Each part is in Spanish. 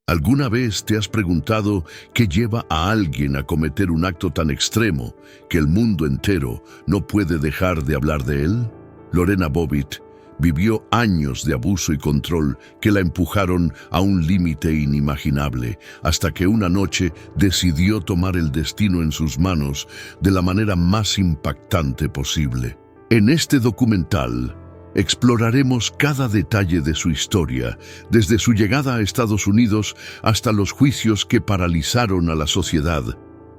¿Alguna vez te has preguntado qué lleva a alguien a cometer un acto tan extremo que el mundo entero no puede dejar de hablar de él? Lorena Bobbitt vivió años de abuso y control que la empujaron a un límite inimaginable, hasta que una noche decidió tomar el destino en sus manos de la manera más impactante posible. En este documental exploraremos cada detalle de su historia, desde su llegada a Estados Unidos hasta los juicios que paralizaron a la sociedad,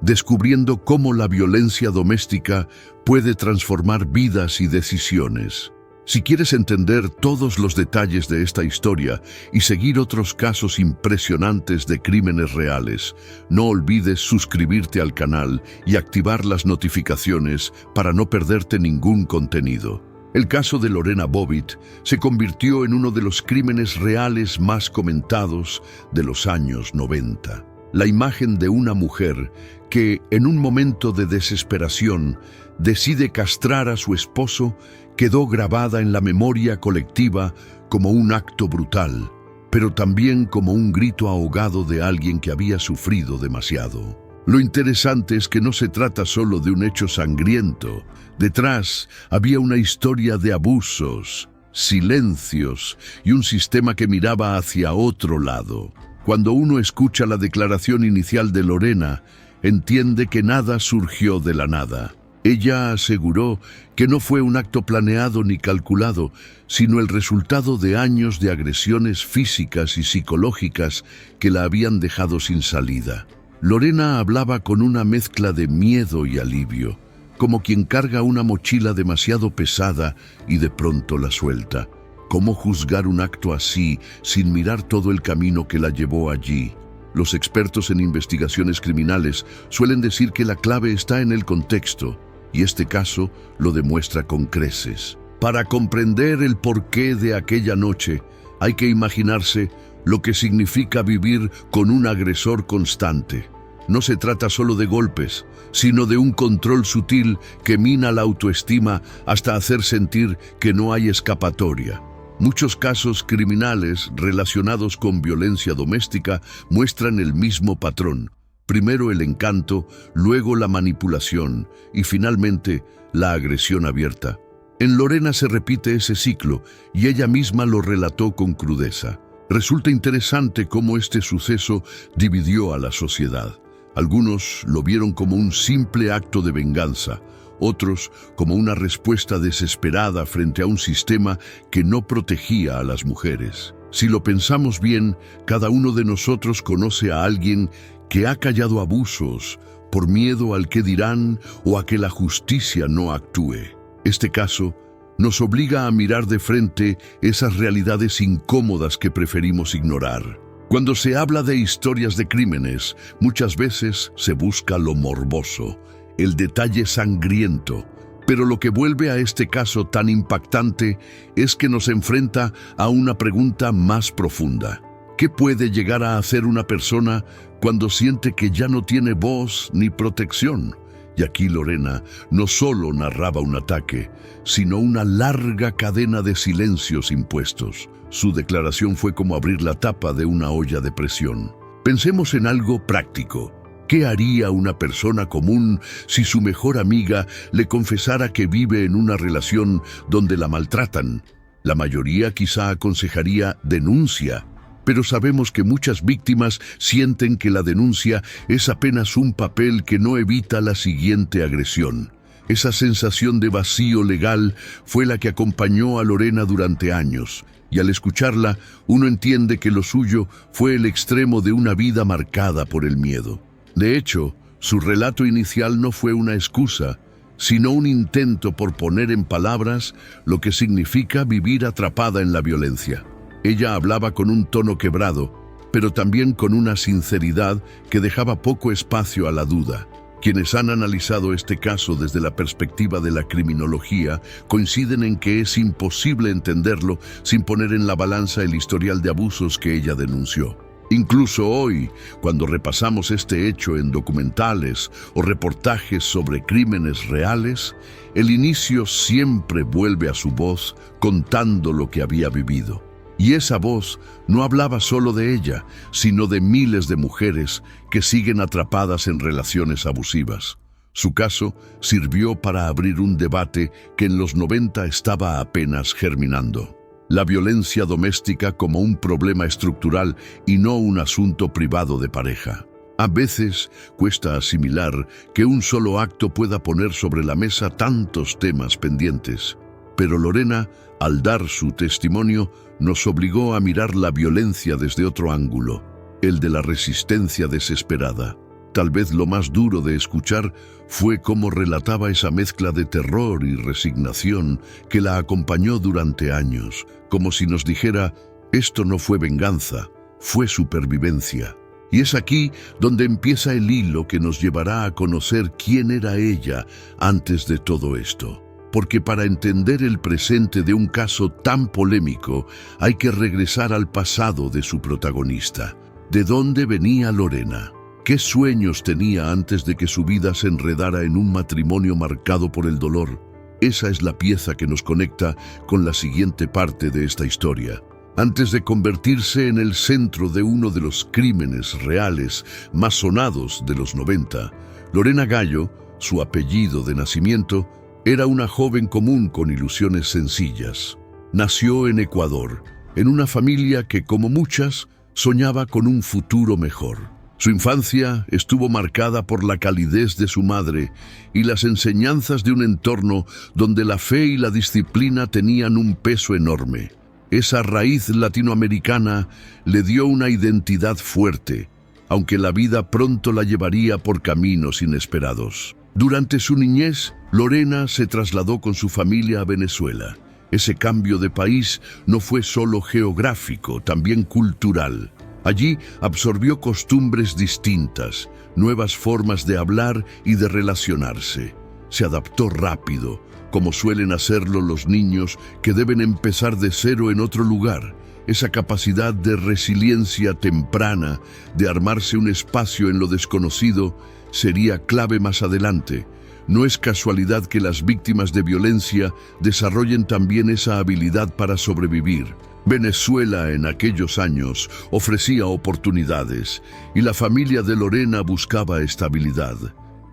descubriendo cómo la violencia doméstica puede transformar vidas y decisiones. Si quieres entender todos los detalles de esta historia y seguir otros casos impresionantes de crímenes reales, no olvides suscribirte al canal y activar las notificaciones para no perderte ningún contenido. El caso de Lorena Bobbitt se convirtió en uno de los crímenes reales más comentados de los años 90. La imagen de una mujer que, en un momento de desesperación, decide castrar a su esposo quedó grabada en la memoria colectiva como un acto brutal, pero también como un grito ahogado de alguien que había sufrido demasiado. Lo interesante es que no se trata solo de un hecho sangriento. Detrás había una historia de abusos, silencios y un sistema que miraba hacia otro lado. Cuando uno escucha la declaración inicial de Lorena, entiende que nada surgió de la nada. Ella aseguró que no fue un acto planeado ni calculado, sino el resultado de años de agresiones físicas y psicológicas que la habían dejado sin salida. Lorena hablaba con una mezcla de miedo y alivio, como quien carga una mochila demasiado pesada y de pronto la suelta. ¿Cómo juzgar un acto así sin mirar todo el camino que la llevó allí? Los expertos en investigaciones criminales suelen decir que la clave está en el contexto, y este caso lo demuestra con creces. Para comprender el porqué de aquella noche, hay que imaginarse lo que significa vivir con un agresor constante. No se trata solo de golpes, sino de un control sutil que mina la autoestima hasta hacer sentir que no hay escapatoria. Muchos casos criminales relacionados con violencia doméstica muestran el mismo patrón. Primero el encanto, luego la manipulación y finalmente la agresión abierta. En Lorena se repite ese ciclo y ella misma lo relató con crudeza. Resulta interesante cómo este suceso dividió a la sociedad. Algunos lo vieron como un simple acto de venganza, otros como una respuesta desesperada frente a un sistema que no protegía a las mujeres. Si lo pensamos bien, cada uno de nosotros conoce a alguien que ha callado abusos por miedo al que dirán o a que la justicia no actúe. Este caso nos obliga a mirar de frente esas realidades incómodas que preferimos ignorar. Cuando se habla de historias de crímenes, muchas veces se busca lo morboso, el detalle sangriento, pero lo que vuelve a este caso tan impactante es que nos enfrenta a una pregunta más profunda. ¿Qué puede llegar a hacer una persona cuando siente que ya no tiene voz ni protección? Y aquí Lorena no solo narraba un ataque, sino una larga cadena de silencios impuestos. Su declaración fue como abrir la tapa de una olla de presión. Pensemos en algo práctico. ¿Qué haría una persona común si su mejor amiga le confesara que vive en una relación donde la maltratan? La mayoría quizá aconsejaría denuncia, pero sabemos que muchas víctimas sienten que la denuncia es apenas un papel que no evita la siguiente agresión. Esa sensación de vacío legal fue la que acompañó a Lorena durante años, y al escucharla, uno entiende que lo suyo fue el extremo de una vida marcada por el miedo. De hecho, su relato inicial no fue una excusa, sino un intento por poner en palabras lo que significa vivir atrapada en la violencia. Ella hablaba con un tono quebrado, pero también con una sinceridad que dejaba poco espacio a la duda. Quienes han analizado este caso desde la perspectiva de la criminología coinciden en que es imposible entenderlo sin poner en la balanza el historial de abusos que ella denunció. Incluso hoy, cuando repasamos este hecho en documentales o reportajes sobre crímenes reales, el inicio siempre vuelve a su voz contando lo que había vivido. Y esa voz no hablaba solo de ella, sino de miles de mujeres que siguen atrapadas en relaciones abusivas. Su caso sirvió para abrir un debate que en los 90 estaba apenas germinando. La violencia doméstica como un problema estructural y no un asunto privado de pareja. A veces cuesta asimilar que un solo acto pueda poner sobre la mesa tantos temas pendientes. Pero Lorena, al dar su testimonio, nos obligó a mirar la violencia desde otro ángulo, el de la resistencia desesperada. Tal vez lo más duro de escuchar fue cómo relataba esa mezcla de terror y resignación que la acompañó durante años, como si nos dijera, esto no fue venganza, fue supervivencia. Y es aquí donde empieza el hilo que nos llevará a conocer quién era ella antes de todo esto. Porque para entender el presente de un caso tan polémico, hay que regresar al pasado de su protagonista. ¿De dónde venía Lorena? ¿Qué sueños tenía antes de que su vida se enredara en un matrimonio marcado por el dolor? Esa es la pieza que nos conecta con la siguiente parte de esta historia. Antes de convertirse en el centro de uno de los crímenes reales más sonados de los 90, Lorena Gallo, su apellido de nacimiento, era una joven común con ilusiones sencillas. Nació en Ecuador, en una familia que, como muchas, soñaba con un futuro mejor. Su infancia estuvo marcada por la calidez de su madre y las enseñanzas de un entorno donde la fe y la disciplina tenían un peso enorme. Esa raíz latinoamericana le dio una identidad fuerte, aunque la vida pronto la llevaría por caminos inesperados. Durante su niñez, Lorena se trasladó con su familia a Venezuela. Ese cambio de país no fue solo geográfico, también cultural. Allí absorbió costumbres distintas, nuevas formas de hablar y de relacionarse. Se adaptó rápido, como suelen hacerlo los niños que deben empezar de cero en otro lugar. Esa capacidad de resiliencia temprana, de armarse un espacio en lo desconocido, sería clave más adelante. No es casualidad que las víctimas de violencia desarrollen también esa habilidad para sobrevivir. Venezuela en aquellos años ofrecía oportunidades y la familia de Lorena buscaba estabilidad.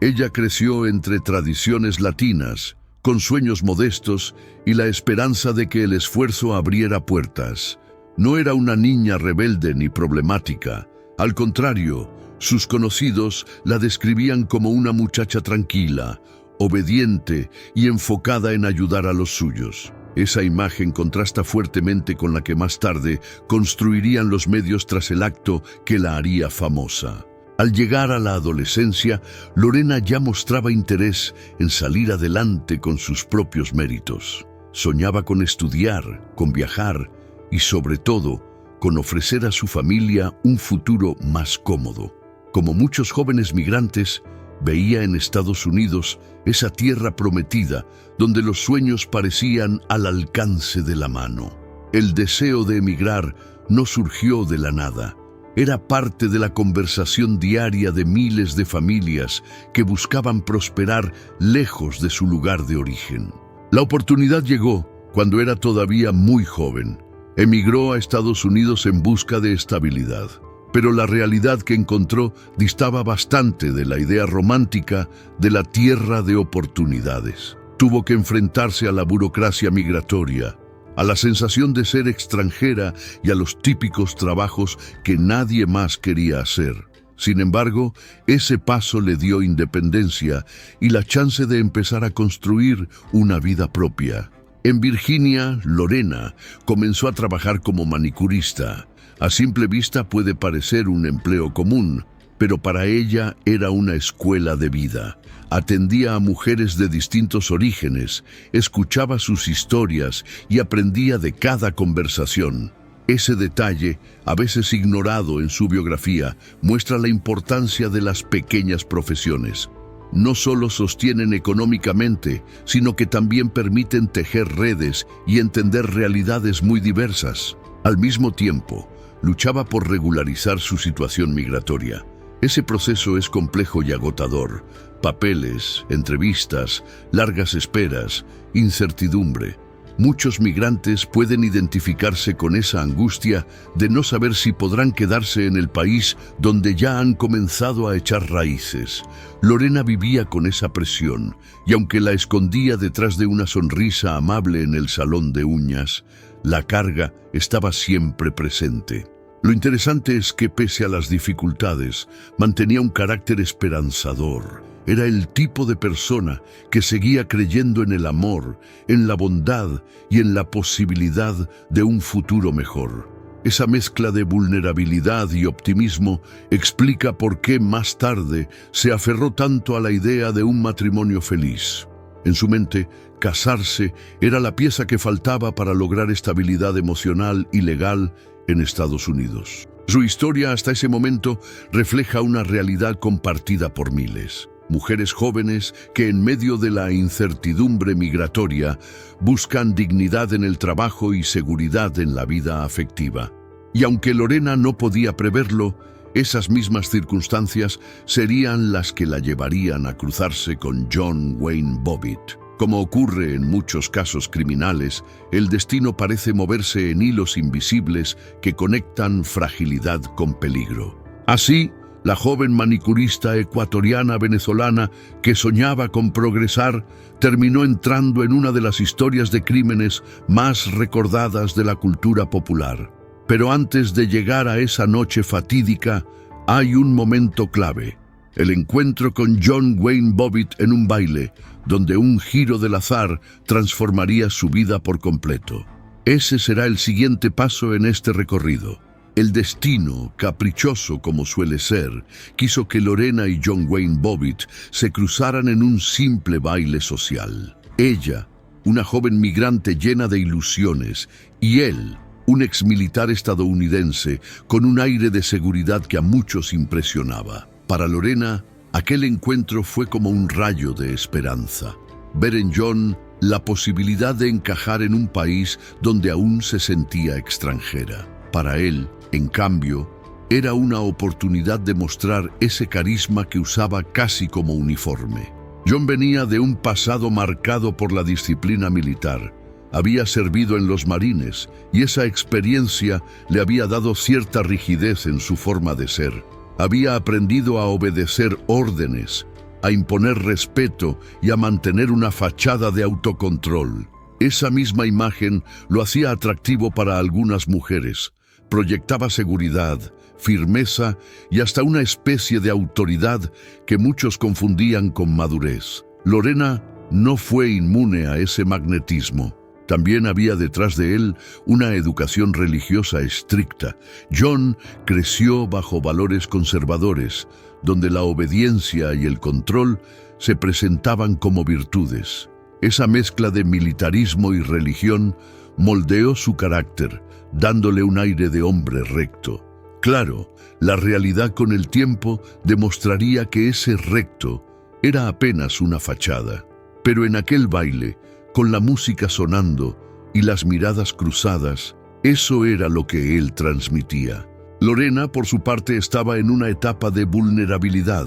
Ella creció entre tradiciones latinas, con sueños modestos y la esperanza de que el esfuerzo abriera puertas. No era una niña rebelde ni problemática. Al contrario, sus conocidos la describían como una muchacha tranquila, obediente y enfocada en ayudar a los suyos. Esa imagen contrasta fuertemente con la que más tarde construirían los medios tras el acto que la haría famosa. Al llegar a la adolescencia, Lorena ya mostraba interés en salir adelante con sus propios méritos. Soñaba con estudiar, con viajar y, sobre todo, con ofrecer a su familia un futuro más cómodo. Como muchos jóvenes migrantes, veía en Estados Unidos esa tierra prometida donde los sueños parecían al alcance de la mano. El deseo de emigrar no surgió de la nada. Era parte de la conversación diaria de miles de familias que buscaban prosperar lejos de su lugar de origen. La oportunidad llegó cuando era todavía muy joven. Emigró a Estados Unidos en busca de estabilidad. Pero la realidad que encontró distaba bastante de la idea romántica de la tierra de oportunidades. Tuvo que enfrentarse a la burocracia migratoria, a la sensación de ser extranjera y a los típicos trabajos que nadie más quería hacer. Sin embargo, ese paso le dio independencia y la chance de empezar a construir una vida propia. En Virginia, Lorena comenzó a trabajar como manicurista. A simple vista puede parecer un empleo común, pero para ella era una escuela de vida. Atendía a mujeres de distintos orígenes, escuchaba sus historias y aprendía de cada conversación. Ese detalle, a veces ignorado en su biografía, muestra la importancia de las pequeñas profesiones. No solo sostienen económicamente, sino que también permiten tejer redes y entender realidades muy diversas. Al mismo tiempo, luchaba por regularizar su situación migratoria. Ese proceso es complejo y agotador. Papeles, entrevistas, largas esperas, incertidumbre. Muchos migrantes pueden identificarse con esa angustia de no saber si podrán quedarse en el país donde ya han comenzado a echar raíces. Lorena vivía con esa presión, y aunque la escondía detrás de una sonrisa amable en el salón de uñas, la carga estaba siempre presente. Lo interesante es que, pese a las dificultades, mantenía un carácter esperanzador. Era el tipo de persona que seguía creyendo en el amor, en la bondad y en la posibilidad de un futuro mejor. Esa mezcla de vulnerabilidad y optimismo explica por qué más tarde se aferró tanto a la idea de un matrimonio feliz. En su mente, casarse era la pieza que faltaba para lograr estabilidad emocional y legal en Estados Unidos. Su historia hasta ese momento refleja una realidad compartida por miles. Mujeres jóvenes que en medio de la incertidumbre migratoria buscan dignidad en el trabajo y seguridad en la vida afectiva. Y aunque Lorena no podía preverlo, esas mismas circunstancias serían las que la llevarían a cruzarse con John Wayne Bobbitt. Como ocurre en muchos casos criminales, el destino parece moverse en hilos invisibles que conectan fragilidad con peligro. Así, la joven manicurista ecuatoriana-venezolana que soñaba con progresar terminó entrando en una de las historias de crímenes más recordadas de la cultura popular. Pero antes de llegar a esa noche fatídica, hay un momento clave: el encuentro con John Wayne Bobbitt en un baile, donde un giro del azar transformaría su vida por completo. Ese será el siguiente paso en este recorrido. El destino, caprichoso como suele ser, quiso que Lorena y John Wayne Bobbitt se cruzaran en un simple baile social. Ella, una joven migrante llena de ilusiones, y él, un exmilitar estadounidense con un aire de seguridad que a muchos impresionaba. Para Lorena, aquel encuentro fue como un rayo de esperanza. Ver en John la posibilidad de encajar en un país donde aún se sentía extranjera. Para él, en cambio, era una oportunidad de mostrar ese carisma que usaba casi como uniforme. John venía de un pasado marcado por la disciplina militar. Había servido en los marines y esa experiencia le había dado cierta rigidez en su forma de ser. Había aprendido a obedecer órdenes, a imponer respeto y a mantener una fachada de autocontrol. Esa misma imagen lo hacía atractivo para algunas mujeres. Proyectaba seguridad, firmeza y hasta una especie de autoridad que muchos confundían con madurez. Lorena no fue inmune a ese magnetismo. También había detrás de él una educación religiosa estricta. John creció bajo valores conservadores, donde la obediencia y el control se presentaban como virtudes. Esa mezcla de militarismo y religión moldeó su carácter, dándole un aire de hombre recto. Claro, la realidad con el tiempo demostraría que ese recto era apenas una fachada. Pero en aquel baile, con la música sonando y las miradas cruzadas, eso era lo que él transmitía. Lorena, por su parte, estaba en una etapa de vulnerabilidad.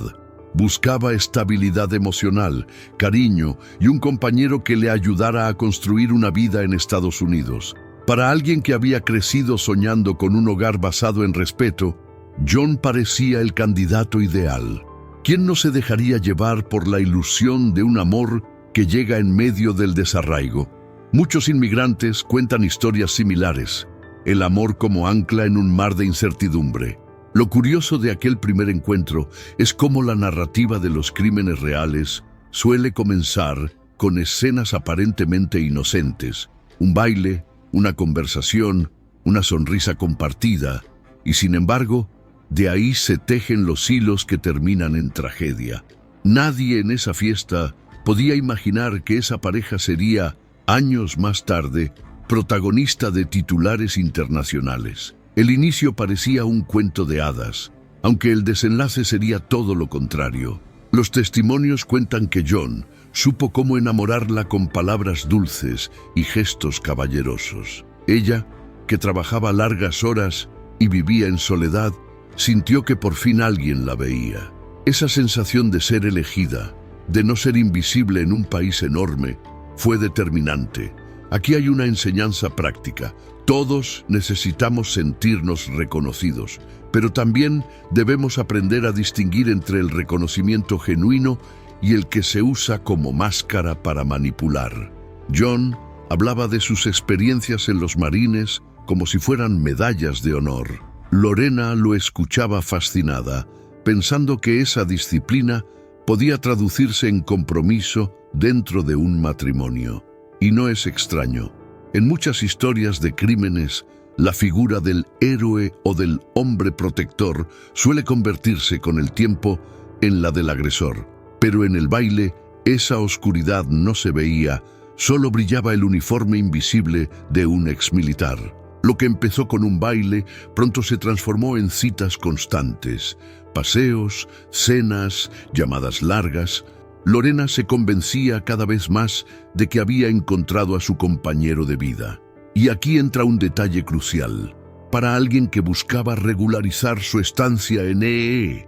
Buscaba estabilidad emocional, cariño y un compañero que le ayudara a construir una vida en Estados Unidos. Para alguien que había crecido soñando con un hogar basado en respeto, John parecía el candidato ideal. ¿Quién no se dejaría llevar por la ilusión de un amor que llega en medio del desarraigo? Muchos inmigrantes cuentan historias similares, el amor como ancla en un mar de incertidumbre. Lo curioso de aquel primer encuentro es cómo la narrativa de los crímenes reales suele comenzar con escenas aparentemente inocentes, un baile, una conversación, una sonrisa compartida, y sin embargo, de ahí se tejen los hilos que terminan en tragedia. Nadie en esa fiesta podía imaginar que esa pareja sería, años más tarde, protagonista de titulares internacionales. El inicio parecía un cuento de hadas, aunque el desenlace sería todo lo contrario. Los testimonios cuentan que John supo cómo enamorarla con palabras dulces y gestos caballerosos. Ella, que trabajaba largas horas y vivía en soledad, sintió que por fin alguien la veía. Esa sensación de ser elegida, de no ser invisible en un país enorme, fue determinante. Aquí hay una enseñanza práctica. Todos necesitamos sentirnos reconocidos, pero también debemos aprender a distinguir entre el reconocimiento genuino y el que se usa como máscara para manipular. John hablaba de sus experiencias en los Marines como si fueran medallas de honor. Lorena lo escuchaba fascinada, pensando que esa disciplina podía traducirse en compromiso dentro de un matrimonio. Y no es extraño. En muchas historias de crímenes, la figura del héroe o del hombre protector suele convertirse con el tiempo en la del agresor. Pero en el baile, esa oscuridad no se veía, solo brillaba el uniforme invisible de un exmilitar. Lo que empezó con un baile pronto se transformó en citas constantes, paseos, cenas, llamadas largas. Lorena se convencía cada vez más de que había encontrado a su compañero de vida. Y aquí entra un detalle crucial. Para alguien que buscaba regularizar su estancia en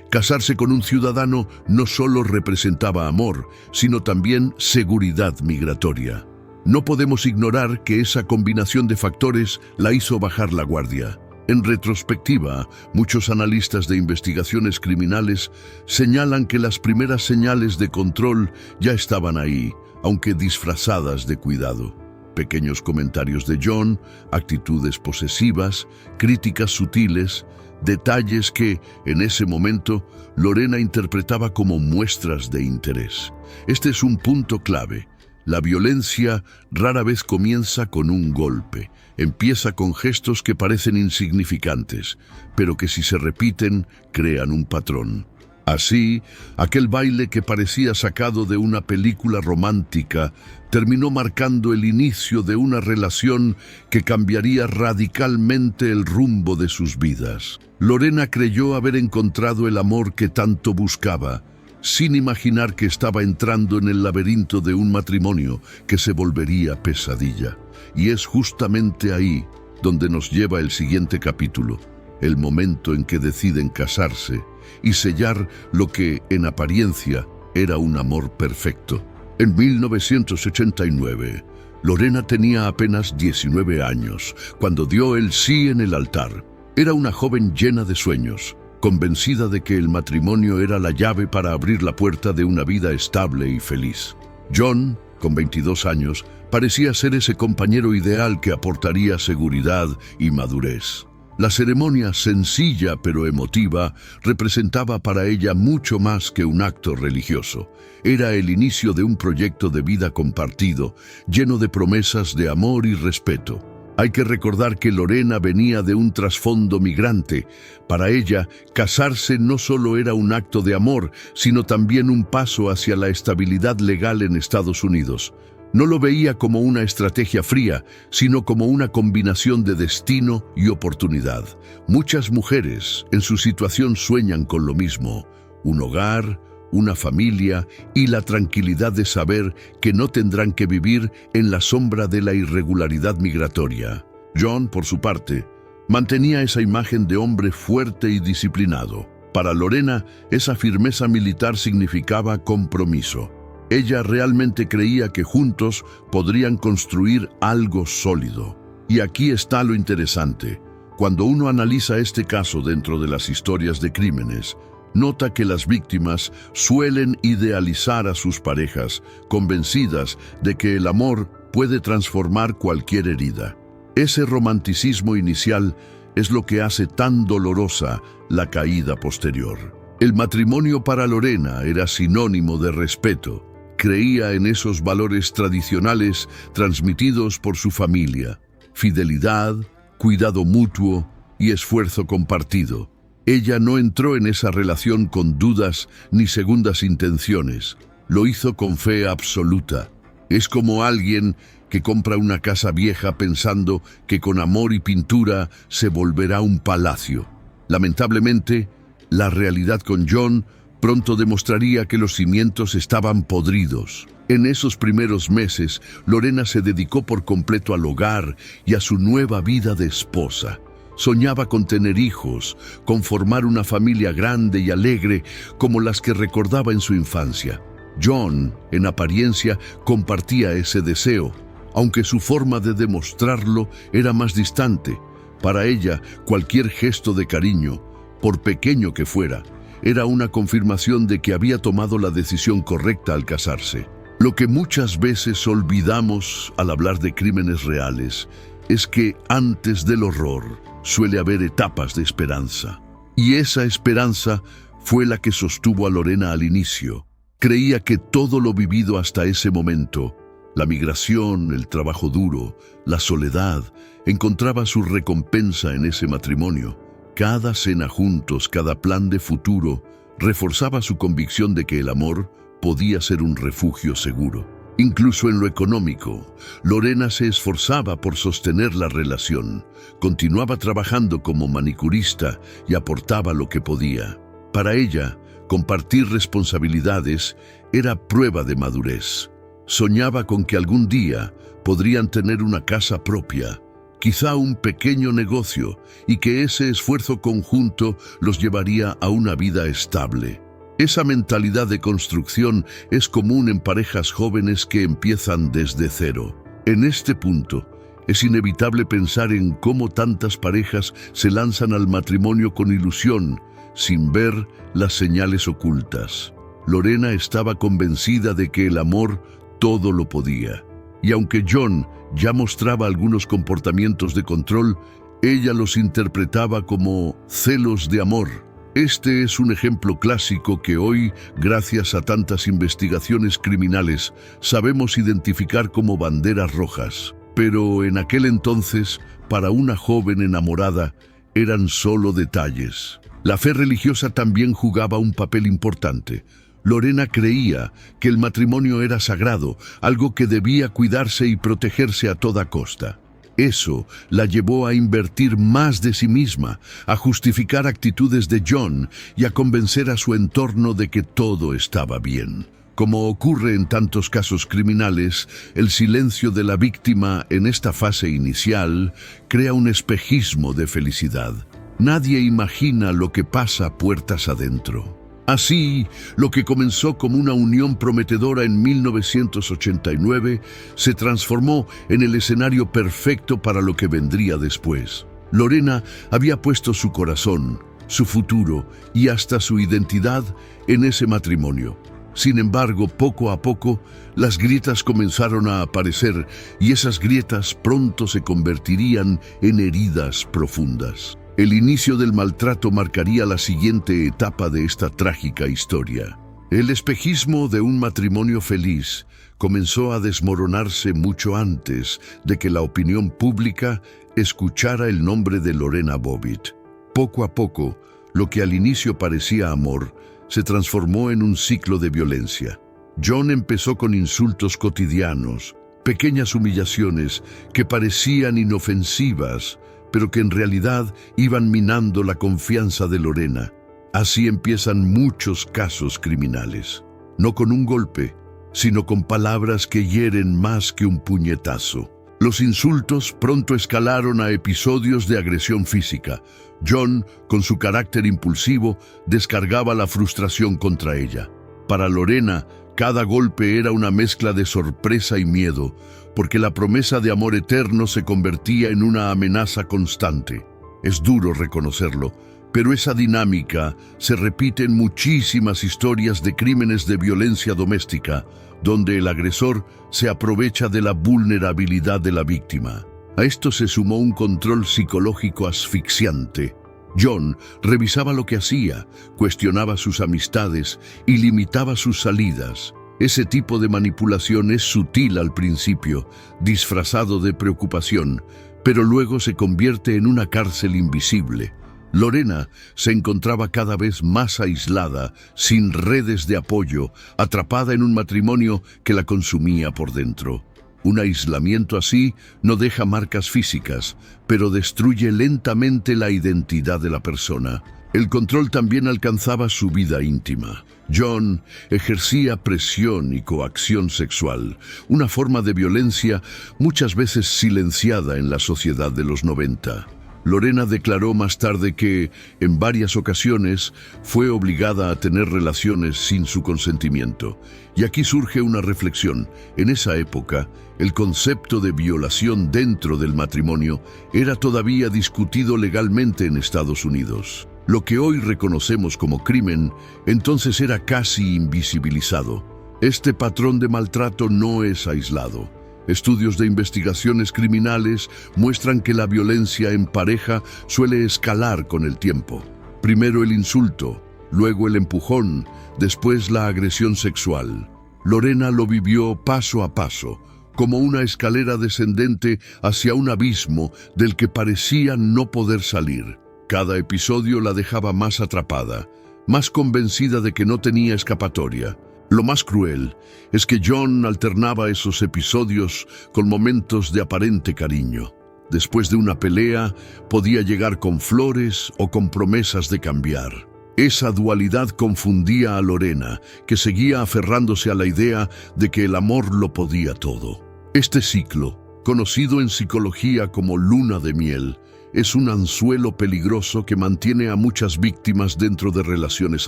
casarse con un ciudadano no solo representaba amor, sino también seguridad migratoria. No podemos ignorar que esa combinación de factores la hizo bajar la guardia. En retrospectiva, muchos analistas de investigaciones criminales señalan que las primeras señales de control ya estaban ahí, aunque disfrazadas de cuidado. Pequeños comentarios de John, actitudes posesivas, críticas sutiles, detalles que, en ese momento, Lorena interpretaba como muestras de interés. Este es un punto clave. La violencia rara vez comienza con un golpe. Empieza con gestos que parecen insignificantes, pero que si se repiten, crean un patrón. Así, aquel baile que parecía sacado de una película romántica terminó marcando el inicio de una relación que cambiaría radicalmente el rumbo de sus vidas. Lorena creyó haber encontrado el amor que tanto buscaba, sin imaginar que estaba entrando en el laberinto de un matrimonio que se volvería pesadilla. Y es justamente ahí donde nos lleva el siguiente capítulo, el momento en que deciden casarse y sellar lo que, en apariencia, era un amor perfecto. En 1989, Lorena tenía apenas 19 años cuando dio el sí en el altar. Era una joven llena de sueños, convencida de que el matrimonio era la llave para abrir la puerta de una vida estable y feliz. John, con 22 años, parecía ser ese compañero ideal que aportaría seguridad y madurez. La ceremonia, sencilla pero emotiva, representaba para ella mucho más que un acto religioso. Era el inicio de un proyecto de vida compartido, lleno de promesas de amor y respeto. Hay que recordar que Lorena venía de un trasfondo migrante. Para ella, casarse no solo era un acto de amor, sino también un paso hacia la estabilidad legal en Estados Unidos. No lo veía como una estrategia fría, sino como una combinación de destino y oportunidad. Muchas mujeres en su situación sueñan con lo mismo: un hogar, una familia y la tranquilidad de saber que no tendrán que vivir en la sombra de la irregularidad migratoria. John, por su parte, mantenía esa imagen de hombre fuerte y disciplinado. Para Lorena, esa firmeza militar significaba compromiso. Ella realmente creía que juntos podrían construir algo sólido. Y aquí está lo interesante. Cuando uno analiza este caso dentro de las historias de crímenes, nota que las víctimas suelen idealizar a sus parejas, convencidas de que el amor puede transformar cualquier herida. Ese romanticismo inicial es lo que hace tan dolorosa la caída posterior. El matrimonio para Lorena era sinónimo de respeto. Creía en esos valores tradicionales transmitidos por su familia: fidelidad, cuidado mutuo y esfuerzo compartido. Ella no entró en esa relación con dudas ni segundas intenciones. Lo hizo con fe absoluta. Es como alguien que compra una casa vieja pensando que con amor y pintura se volverá un palacio. Lamentablemente, la realidad con John pronto demostraría que los cimientos estaban podridos. En esos primeros meses, Lorena se dedicó por completo al hogar y a su nueva vida de esposa. Soñaba con tener hijos, con formar una familia grande y alegre como las que recordaba en su infancia. John, en apariencia, compartía ese deseo, aunque su forma de demostrarlo era más distante. Para ella, cualquier gesto de cariño, por pequeño que fuera, era una confirmación de que había tomado la decisión correcta al casarse. Lo que muchas veces olvidamos al hablar de crímenes reales es que antes del horror suele haber etapas de esperanza. Y esa esperanza fue la que sostuvo a Lorena al inicio. Creía que todo lo vivido hasta ese momento, la migración, el trabajo duro, la soledad, encontraba su recompensa en ese matrimonio. Cada cena juntos, cada plan de futuro, reforzaba su convicción de que el amor podía ser un refugio seguro. Incluso en lo económico, Lorena se esforzaba por sostener la relación, continuaba trabajando como manicurista y aportaba lo que podía. Para ella, compartir responsabilidades era prueba de madurez. Soñaba con que algún día podrían tener una casa propia, quizá un pequeño negocio, y que ese esfuerzo conjunto los llevaría a una vida estable. Esa mentalidad de construcción es común en parejas jóvenes que empiezan desde cero. En este punto, es inevitable pensar en cómo tantas parejas se lanzan al matrimonio con ilusión, sin ver las señales ocultas. Lorena estaba convencida de que el amor todo lo podía. Y aunque John ya mostraba algunos comportamientos de control, ella los interpretaba como celos de amor. Este es un ejemplo clásico que hoy, gracias a tantas investigaciones criminales, sabemos identificar como banderas rojas. Pero en aquel entonces, para una joven enamorada, eran solo detalles. La fe religiosa también jugaba un papel importante. Lorena creía que el matrimonio era sagrado, algo que debía cuidarse y protegerse a toda costa. Eso la llevó a invertir más de sí misma, a justificar actitudes de John y a convencer a su entorno de que todo estaba bien. Como ocurre en tantos casos criminales, el silencio de la víctima en esta fase inicial crea un espejismo de felicidad. Nadie imagina lo que pasa puertas adentro. Así, lo que comenzó como una unión prometedora en 1989 se transformó en el escenario perfecto para lo que vendría después. Lorena había puesto su corazón, su futuro y hasta su identidad en ese matrimonio. Sin embargo, poco a poco, las grietas comenzaron a aparecer y esas grietas pronto se convertirían en heridas profundas. El inicio del maltrato marcaría la siguiente etapa de esta trágica historia. El espejismo de un matrimonio feliz comenzó a desmoronarse mucho antes de que la opinión pública escuchara el nombre de Lorena Bobbitt. Poco a poco, lo que al inicio parecía amor, se transformó en un ciclo de violencia. John empezó con insultos cotidianos, pequeñas humillaciones que parecían inofensivas, pero que en realidad iban minando la confianza de Lorena. Así empiezan muchos casos criminales. No con un golpe, sino con palabras que hieren más que un puñetazo. Los insultos pronto escalaron a episodios de agresión física. John, con su carácter impulsivo, descargaba la frustración contra ella. Para Lorena, cada golpe era una mezcla de sorpresa y miedo, porque la promesa de amor eterno se convertía en una amenaza constante. Es duro reconocerlo, pero esa dinámica se repite en muchísimas historias de crímenes de violencia doméstica, donde el agresor se aprovecha de la vulnerabilidad de la víctima. A esto se sumó un control psicológico asfixiante. John revisaba lo que hacía, cuestionaba sus amistades y limitaba sus salidas. Ese tipo de manipulación es sutil al principio, disfrazado de preocupación, pero luego se convierte en una cárcel invisible. Lorena se encontraba cada vez más aislada, sin redes de apoyo, atrapada en un matrimonio que la consumía por dentro. Un aislamiento así no deja marcas físicas, pero destruye lentamente la identidad de la persona. El control también alcanzaba su vida íntima. John ejercía presión y coacción sexual, una forma de violencia muchas veces silenciada en la sociedad de los 90. Lorena declaró más tarde que, en varias ocasiones, fue obligada a tener relaciones sin su consentimiento. Y aquí surge una reflexión. En esa época, el concepto de violación dentro del matrimonio era todavía discutido legalmente en Estados Unidos. Lo que hoy reconocemos como crimen, entonces era casi invisibilizado. Este patrón de maltrato no es aislado. Estudios de investigaciones criminales muestran que la violencia en pareja suele escalar con el tiempo. Primero el insulto, luego el empujón, después la agresión sexual. Lorena lo vivió paso a paso, como una escalera descendente hacia un abismo del que parecía no poder salir. Cada episodio la dejaba más atrapada, más convencida de que no tenía escapatoria. Lo más cruel es que John alternaba esos episodios con momentos de aparente cariño. Después de una pelea, podía llegar con flores o con promesas de cambiar. Esa dualidad confundía a Lorena, que seguía aferrándose a la idea de que el amor lo podía todo. Este ciclo, conocido en psicología como luna de miel, es un anzuelo peligroso que mantiene a muchas víctimas dentro de relaciones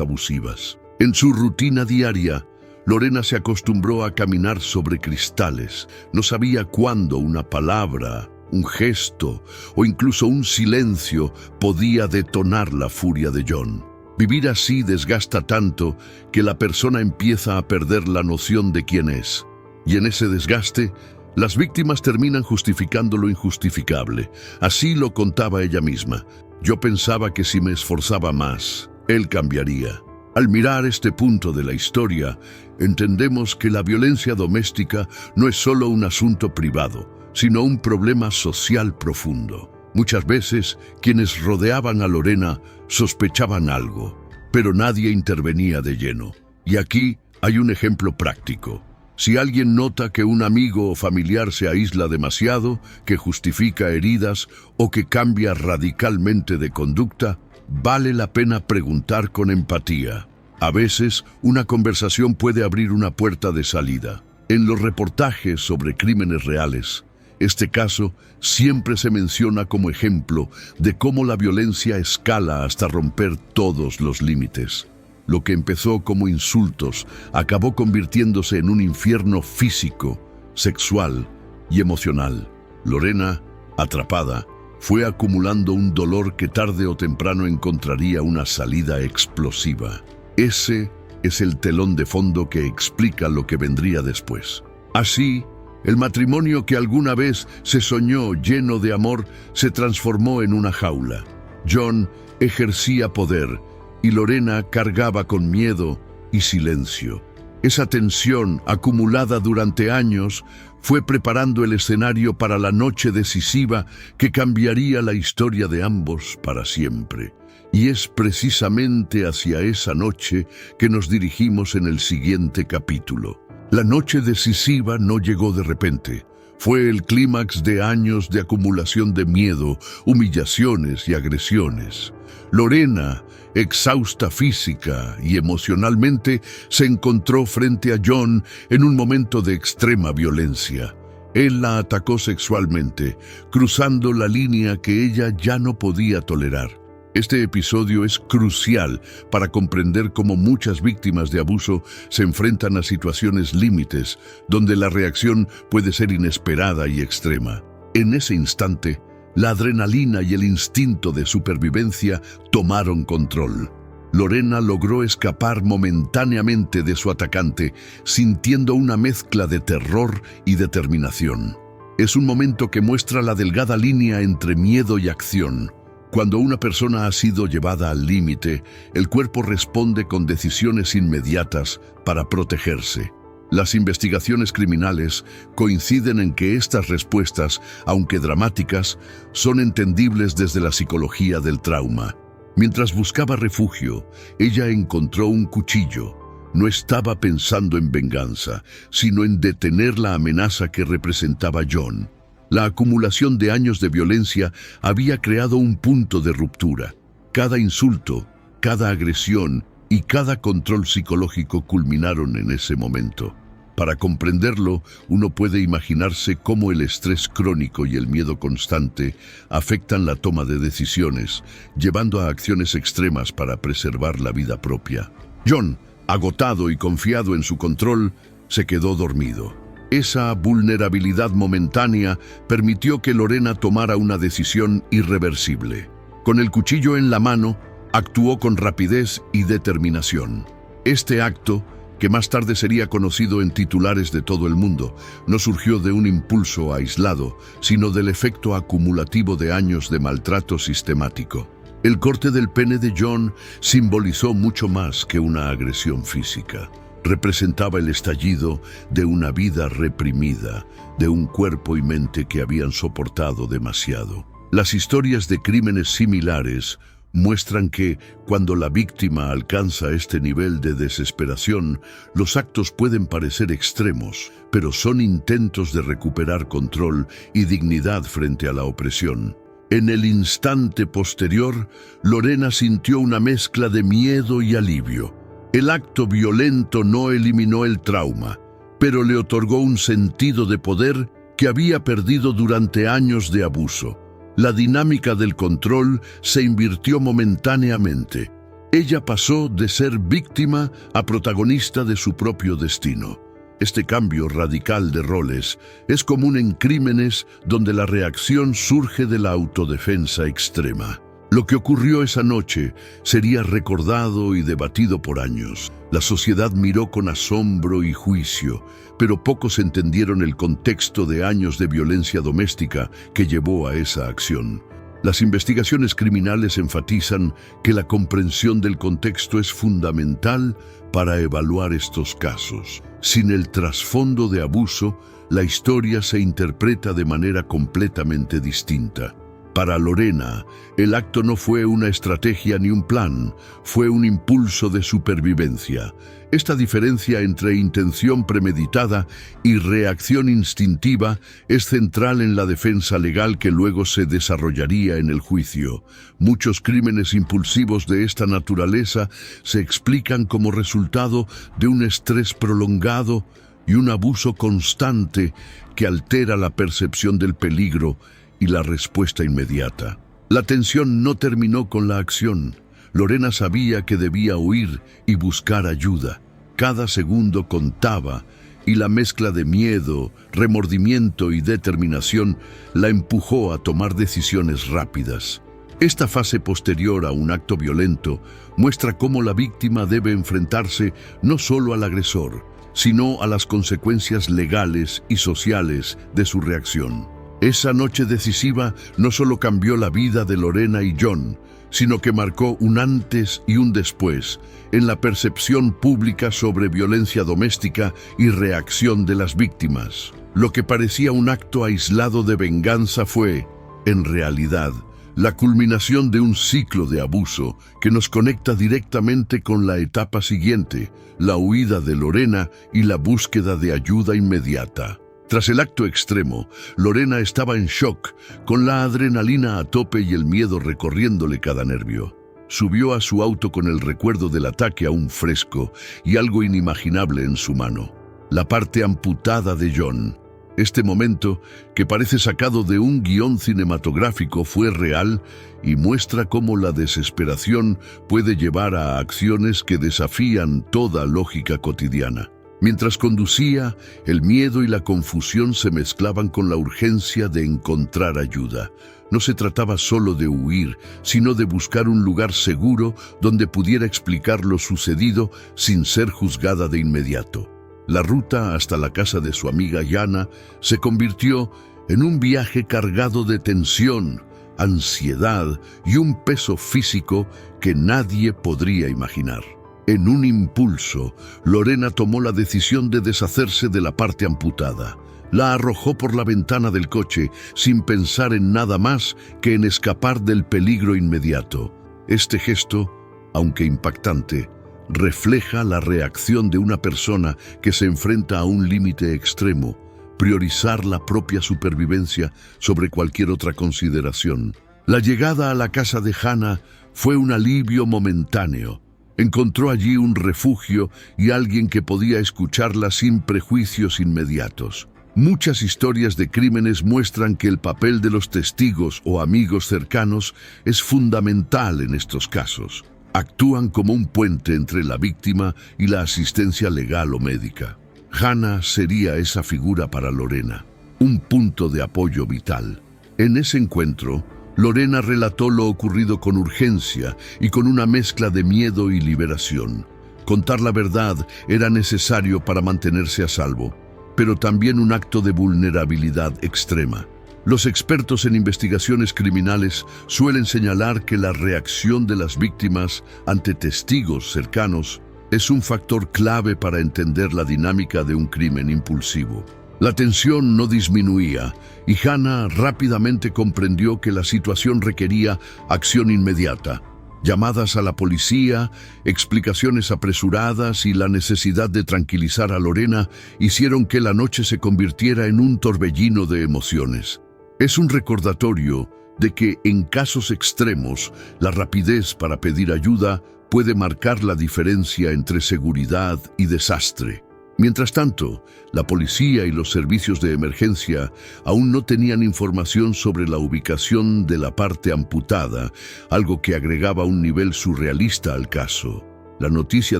abusivas. En su rutina diaria, Lorena se acostumbró a caminar sobre cristales. No sabía cuándo una palabra, un gesto o incluso un silencio podía detonar la furia de John. Vivir así desgasta tanto que la persona empieza a perder la noción de quién es. Y en ese desgaste, las víctimas terminan justificando lo injustificable. Así lo contaba ella misma. Yo pensaba que si me esforzaba más, él cambiaría. Al mirar este punto de la historia, entendemos que la violencia doméstica no es solo un asunto privado, sino un problema social profundo. Muchas veces, quienes rodeaban a Lorena sospechaban algo, pero nadie intervenía de lleno. Y aquí hay un ejemplo práctico. Si alguien nota que un amigo o familiar se aísla demasiado, que justifica heridas o que cambia radicalmente de conducta, vale la pena preguntar con empatía. A veces, una conversación puede abrir una puerta de salida. En los reportajes sobre crímenes reales, este caso siempre se menciona como ejemplo de cómo la violencia escala hasta romper todos los límites. Lo que empezó como insultos acabó convirtiéndose en un infierno físico, sexual y emocional. Lorena, atrapada, fue acumulando un dolor que tarde o temprano encontraría una salida explosiva. Ese es el telón de fondo que explica lo que vendría después. Así, el matrimonio que alguna vez se soñó lleno de amor se transformó en una jaula. John ejercía poder y Lorena cargaba con miedo y silencio. Esa tensión, acumulada durante años, fue preparando el escenario para la noche decisiva que cambiaría la historia de ambos para siempre. Y es precisamente hacia esa noche que nos dirigimos en el siguiente capítulo. La noche decisiva no llegó de repente. Fue el clímax de años de acumulación de miedo, humillaciones y agresiones. Lorena, exhausta física y emocionalmente, se encontró frente a John en un momento de extrema violencia. Él la atacó sexualmente, cruzando la línea que ella ya no podía tolerar. Este episodio es crucial para comprender cómo muchas víctimas de abuso se enfrentan a situaciones límites, donde la reacción puede ser inesperada y extrema. En ese instante, la adrenalina y el instinto de supervivencia tomaron control. Lorena logró escapar momentáneamente de su atacante, sintiendo una mezcla de terror y determinación. Es un momento que muestra la delgada línea entre miedo y acción. Cuando una persona ha sido llevada al límite, el cuerpo responde con decisiones inmediatas para protegerse. Las investigaciones criminales coinciden en que estas respuestas, aunque dramáticas, son entendibles desde la psicología del trauma. Mientras buscaba refugio, ella encontró un cuchillo. No estaba pensando en venganza, sino en detener la amenaza que representaba John. La acumulación de años de violencia había creado un punto de ruptura. Cada insulto, cada agresión y cada control psicológico culminaron en ese momento. Para comprenderlo, uno puede imaginarse cómo el estrés crónico y el miedo constante afectan la toma de decisiones, llevando a acciones extremas para preservar la vida propia. John, agotado y confiado en su control, se quedó dormido. Esa vulnerabilidad momentánea permitió que Lorena tomara una decisión irreversible. Con el cuchillo en la mano, actuó con rapidez y determinación. Este acto, que más tarde sería conocido en titulares de todo el mundo, no surgió de un impulso aislado, sino del efecto acumulativo de años de maltrato sistemático. El corte del pene de John simbolizó mucho más que una agresión física. Representaba el estallido de una vida reprimida, de un cuerpo y mente que habían soportado demasiado. Las historias de crímenes similares muestran que, cuando la víctima alcanza este nivel de desesperación, los actos pueden parecer extremos, pero son intentos de recuperar control y dignidad frente a la opresión. En el instante posterior, Lorena sintió una mezcla de miedo y alivio. El acto violento no eliminó el trauma, pero le otorgó un sentido de poder que había perdido durante años de abuso. La dinámica del control se invirtió momentáneamente. Ella pasó de ser víctima a protagonista de su propio destino. Este cambio radical de roles es común en crímenes donde la reacción surge de la autodefensa extrema. Lo que ocurrió esa noche sería recordado y debatido por años. La sociedad miró con asombro y juicio, pero pocos entendieron el contexto de años de violencia doméstica que llevó a esa acción. Las investigaciones criminales enfatizan que la comprensión del contexto es fundamental para evaluar estos casos. Sin el trasfondo de abuso, la historia se interpreta de manera completamente distinta. Para Lorena, el acto no fue una estrategia ni un plan, fue un impulso de supervivencia. Esta diferencia entre intención premeditada y reacción instintiva es central en la defensa legal que luego se desarrollaría en el juicio. Muchos crímenes impulsivos de esta naturaleza se explican como resultado de un estrés prolongado y un abuso constante que altera la percepción del peligro y la respuesta inmediata. La tensión no terminó con la acción. Lorena sabía que debía huir y buscar ayuda. Cada segundo contaba, y la mezcla de miedo, remordimiento y determinación la empujó a tomar decisiones rápidas. Esta fase posterior a un acto violento muestra cómo la víctima debe enfrentarse no solo al agresor, sino a las consecuencias legales y sociales de su reacción. Esa noche decisiva no solo cambió la vida de Lorena y John, sino que marcó un antes y un después en la percepción pública sobre violencia doméstica y reacción de las víctimas. Lo que parecía un acto aislado de venganza fue, en realidad, la culminación de un ciclo de abuso que nos conecta directamente con la etapa siguiente, la huida de Lorena y la búsqueda de ayuda inmediata. Tras el acto extremo, Lorena estaba en shock, con la adrenalina a tope y el miedo recorriéndole cada nervio. Subió a su auto con el recuerdo del ataque aún fresco y algo inimaginable en su mano: la parte amputada de John. Este momento, que parece sacado de un guión cinematográfico, fue real y muestra cómo la desesperación puede llevar a acciones que desafían toda lógica cotidiana. Mientras conducía, el miedo y la confusión se mezclaban con la urgencia de encontrar ayuda. No se trataba solo de huir, sino de buscar un lugar seguro donde pudiera explicar lo sucedido sin ser juzgada de inmediato. La ruta hasta la casa de su amiga Jana se convirtió en un viaje cargado de tensión, ansiedad y un peso físico que nadie podría imaginar. En un impulso, Lorena tomó la decisión de deshacerse de la parte amputada. La arrojó por la ventana del coche sin pensar en nada más que en escapar del peligro inmediato. Este gesto, aunque impactante, refleja la reacción de una persona que se enfrenta a un límite extremo: priorizar la propia supervivencia sobre cualquier otra consideración. La llegada a la casa de Jana fue un alivio momentáneo, Encontró allí un refugio y alguien que podía escucharla sin prejuicios inmediatos. Muchas historias de crímenes muestran que el papel de los testigos o amigos cercanos es fundamental en estos casos. Actúan como un puente entre la víctima y la asistencia legal o médica. Hannah sería esa figura para Lorena, un punto de apoyo vital. En ese encuentro, Lorena relató lo ocurrido con urgencia y con una mezcla de miedo y liberación. Contar la verdad era necesario para mantenerse a salvo, pero también un acto de vulnerabilidad extrema. Los expertos en investigaciones criminales suelen señalar que la reacción de las víctimas ante testigos cercanos es un factor clave para entender la dinámica de un crimen impulsivo. La tensión no disminuía y Hannah rápidamente comprendió que la situación requería acción inmediata. Llamadas a la policía, explicaciones apresuradas y la necesidad de tranquilizar a Lorena hicieron que la noche se convirtiera en un torbellino de emociones. Es un recordatorio de que en casos extremos, la rapidez para pedir ayuda puede marcar la diferencia entre seguridad y desastre. Mientras tanto, la policía y los servicios de emergencia aún no tenían información sobre la ubicación de la parte amputada, algo que agregaba un nivel surrealista al caso. La noticia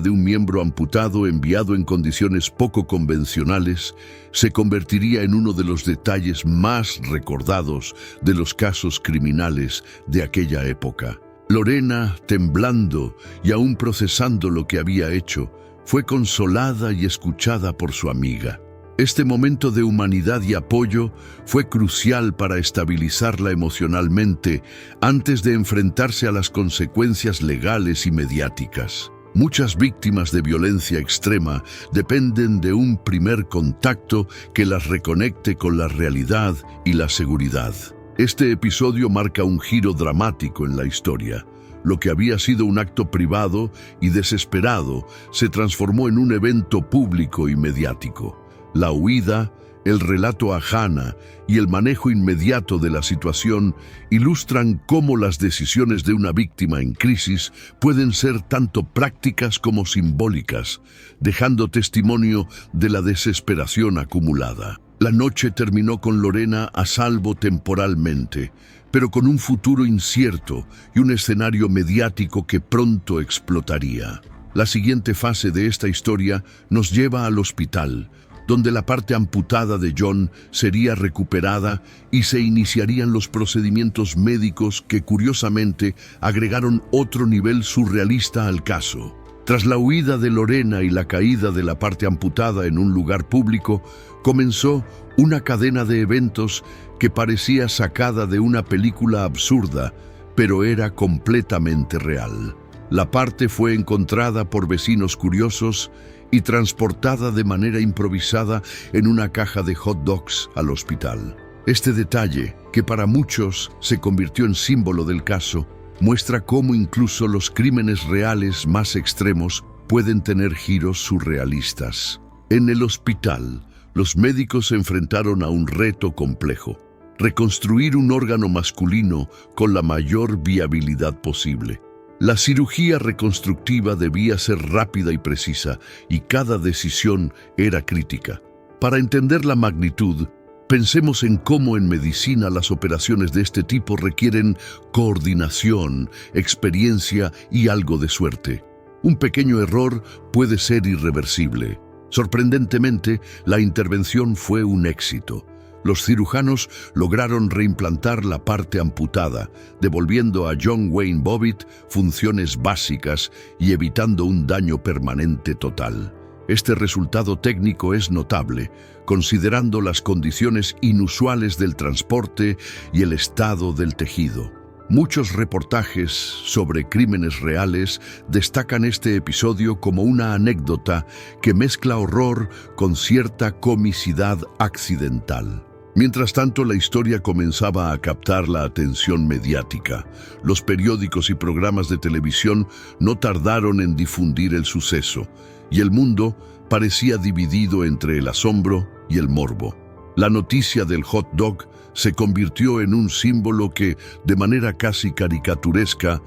de un miembro amputado enviado en condiciones poco convencionales se convertiría en uno de los detalles más recordados de los casos criminales de aquella época. Lorena, temblando y aún procesando lo que había hecho, fue consolada y escuchada por su amiga. Este momento de humanidad y apoyo fue crucial para estabilizarla emocionalmente antes de enfrentarse a las consecuencias legales y mediáticas. Muchas víctimas de violencia extrema dependen de un primer contacto que las reconecte con la realidad y la seguridad. Este episodio marca un giro dramático en la historia. Lo que había sido un acto privado y desesperado se transformó en un evento público y mediático. La huida, el relato a Hannah y el manejo inmediato de la situación ilustran cómo las decisiones de una víctima en crisis pueden ser tanto prácticas como simbólicas, dejando testimonio de la desesperación acumulada. La noche terminó con Lorena a salvo temporalmente, pero con un futuro incierto y un escenario mediático que pronto explotaría. La siguiente fase de esta historia nos lleva al hospital, donde la parte amputada de John sería recuperada y se iniciarían los procedimientos médicos que curiosamente agregaron otro nivel surrealista al caso. Tras la huida de Lorena y la caída de la parte amputada en un lugar público, comenzó una cadena de eventos que parecía sacada de una película absurda, pero era completamente real. La parte fue encontrada por vecinos curiosos y transportada de manera improvisada en una caja de hot dogs al hospital. Este detalle, que para muchos se convirtió en símbolo del caso, muestra cómo incluso los crímenes reales más extremos pueden tener giros surrealistas. En el hospital, los médicos se enfrentaron a un reto complejo: reconstruir un órgano masculino con la mayor viabilidad posible. La cirugía reconstructiva debía ser rápida y precisa, y cada decisión era crítica. Para entender la magnitud, pensemos en cómo en medicina las operaciones de este tipo requieren coordinación, experiencia y algo de suerte. Un pequeño error puede ser irreversible. Sorprendentemente, la intervención fue un éxito. Los cirujanos lograron reimplantar la parte amputada, devolviendo a John Wayne Bobbitt funciones básicas y evitando un daño permanente total. Este resultado técnico es notable, considerando las condiciones inusuales del transporte y el estado del tejido. Muchos reportajes sobre crímenes reales destacan este episodio como una anécdota que mezcla horror con cierta comicidad accidental. Mientras tanto, la historia comenzaba a captar la atención mediática. Los periódicos y programas de televisión no tardaron en difundir el suceso, y el mundo parecía dividido entre el asombro y el morbo. La noticia del hot dog se convirtió en un símbolo que, de manera casi caricaturesca,